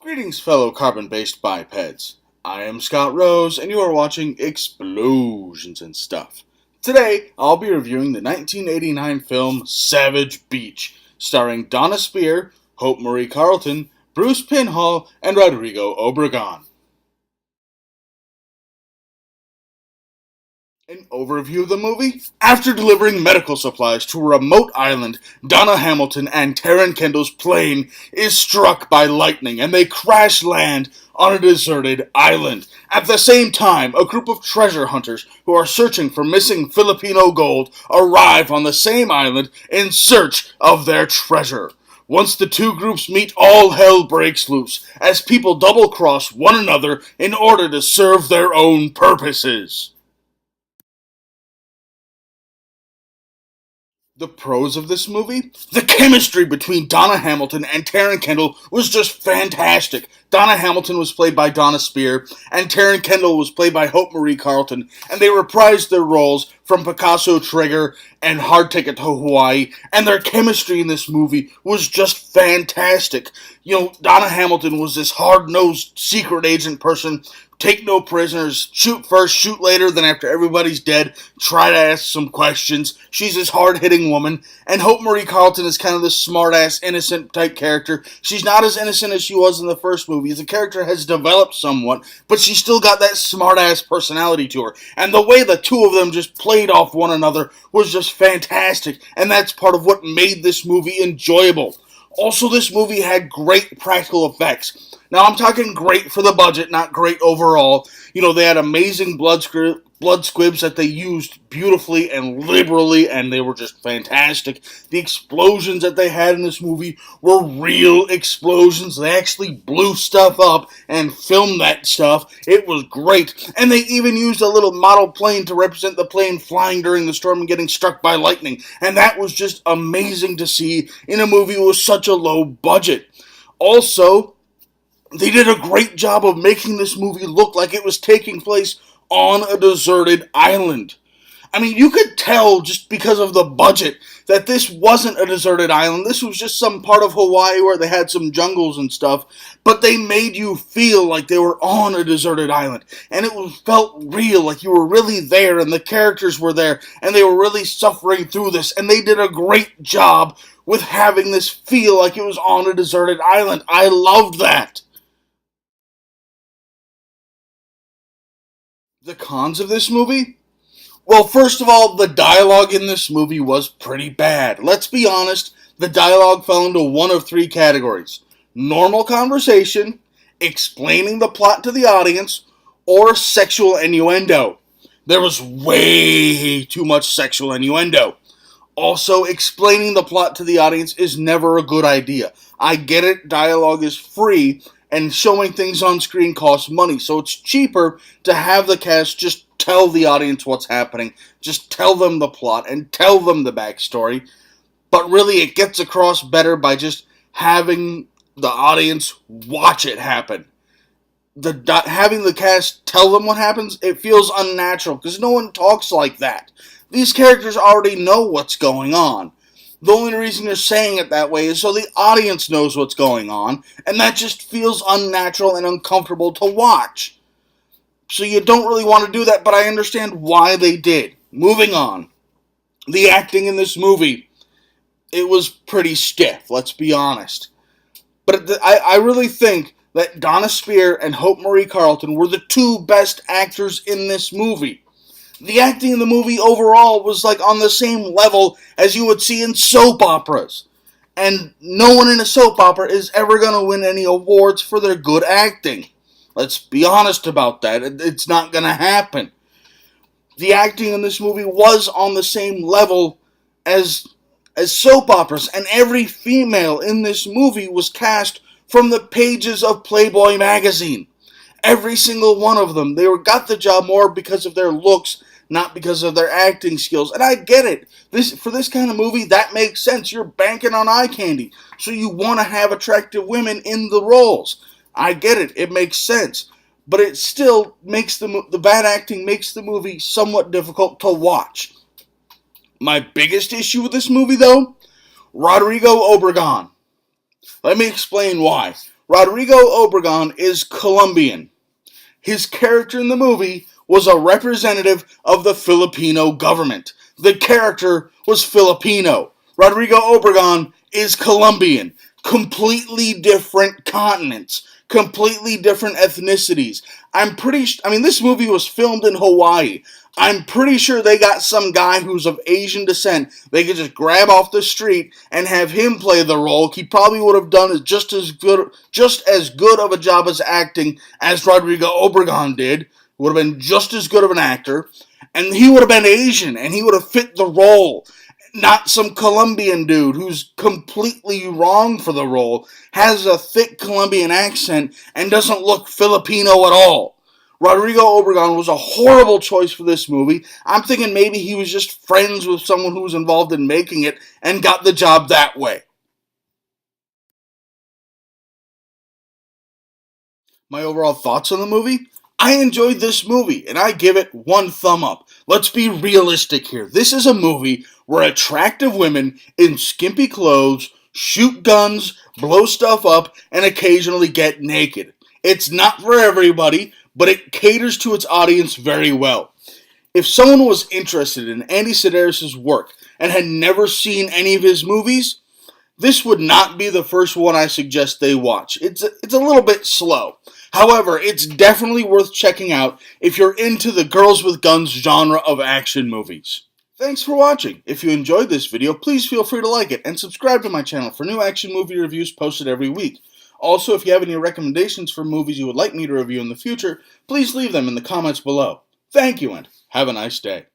Greetings, fellow carbon-based bipeds. I am Scott Rose, and you are watching Explosions and Stuff. Today, I'll be reviewing the 1989 film Savage Beach, starring Donna Spear, Hope Marie Carlton, Bruce Penhall, and Rodrigo Obregon. An overview of the movie? After delivering medical supplies to a remote island, Donna Hamilton and Taryn Kendall's plane is struck by lightning and they crash land on a deserted island. At the same time, a group of treasure hunters who are searching for missing Filipino gold arrive on the same island in search of their treasure. Once the two groups meet, all hell breaks loose as people double-cross one another in order to serve their own purposes. The pros of this movie? The chemistry between Donna Hamilton and Taryn Kendall was just fantastic. Donna Hamilton was played by Donna Spear, and Taryn Kendall was played by Hope Marie Carlton, and they reprised their roles from Picasso Trigger and Hard Ticket to Hawaii, and their chemistry in this movie was just fantastic. Donna Hamilton was this hard-nosed secret agent person, take no prisoners, shoot first, shoot later, then after everybody's dead, try to ask some questions. She's this hard-hitting woman. And Hope Marie Carlton is kind of this smart-ass, innocent type character. She's not as innocent as she was in the first movie. The character has developed somewhat, but she's still got that smart-ass personality to her. And the way the two of them just played off one another was just fantastic. And that's part of what made this movie enjoyable. Also, this movie had great practical effects. Now, I'm talking great for the budget, not great overall. They had amazing blood squibs that they used beautifully and liberally, and they were just fantastic. The explosions that they had in this movie were real explosions. They actually blew stuff up and filmed that stuff. It was great. And they even used a little model plane to represent the plane flying during the storm and getting struck by lightning. And that was just amazing to see in a movie with such a low budget. Also, they did a great job of making this movie look like it was taking place on a deserted island. I mean, you could tell just because of the budget that this wasn't a deserted island. This was just some part of Hawaii where they had some jungles and stuff. But they made you feel like they were on a deserted island. And it felt real, like you were really there and the characters were there. And they were really suffering through this. And they did a great job with having this feel like it was on a deserted island. I loved that. The cons of this movie? Well, first of all, the dialogue in this movie was pretty bad. Let's be honest, the dialogue fell into one of three categories. Normal conversation, explaining the plot to the audience, or sexual innuendo. There was way too much sexual innuendo. Also, explaining the plot to the audience is never a good idea. I get it, dialogue is free, and showing things on screen costs money, so it's cheaper to have the cast just tell the audience what's happening, just tell them the plot, and tell them the backstory. But really, it gets across better by just having the audience watch it happen. Having the cast tell them what happens, it feels unnatural, because no one talks like that. These characters already know what's going on. The only reason you're saying it that way is so the audience knows what's going on, and that just feels unnatural and uncomfortable to watch. So you don't really want to do that, but I understand why they did. Moving on. The acting in this movie, it was pretty stiff, let's be honest. But I really think that Donna Spear and Hope Marie Carlton were the two best actors in this movie. The acting in the movie overall was like on the same level as you would see in soap operas. And no one in a soap opera is ever going to win any awards for their good acting. Let's be honest about that. It's not going to happen. The acting in this movie was on the same level as soap operas. And every female in this movie was cast from the pages of Playboy magazine. Every single one of them. They got the job more because of their looks, not because of their acting skills. And I get it. For this kind of movie, that makes sense. You're banking on eye candy. So you want to have attractive women in the roles. I get it. It makes sense. But it still makes the bad acting makes the movie somewhat difficult to watch. My biggest issue with this movie, though, Rodrigo Obregon. Let me explain why. Rodrigo Obregon is Colombian. His character in the movie was a representative of the Filipino government. The character was Filipino. Rodrigo Obregon is Colombian. Completely different continents, completely different ethnicities. This movie was filmed in Hawaii. I'm pretty sure they got some guy who's of Asian descent they could just grab off the street and have him play the role. He probably would have done just as good of a job as acting as Rodrigo Obregon did. Would have been just as good of an actor. And he would have been Asian, and he would have fit the role. Not some Colombian dude who's completely wrong for the role, has a thick Colombian accent, and doesn't look Filipino at all. Rodrigo Obregon was a horrible choice for this movie. I'm thinking maybe he was just friends with someone who was involved in making it and got the job that way. My overall thoughts on the movie? I enjoyed this movie, and I give it 1 thumb up. Let's be realistic here. This is a movie where attractive women in skimpy clothes shoot guns, blow stuff up, and occasionally get naked. It's not for everybody, but it caters to its audience very well. If someone was interested in Andy Sedaris' work and had never seen any of his movies, this would not be the first one I suggest they watch. It's a little bit slow. However, it's definitely worth checking out if you're into the girls with guns genre of action movies. Thanks for watching. If you enjoyed this video, please feel free to like it and subscribe to my channel for new action movie reviews posted every week. Also, if you have any recommendations for movies you would like me to review in the future, please leave them in the comments below. Thank you and have a nice day.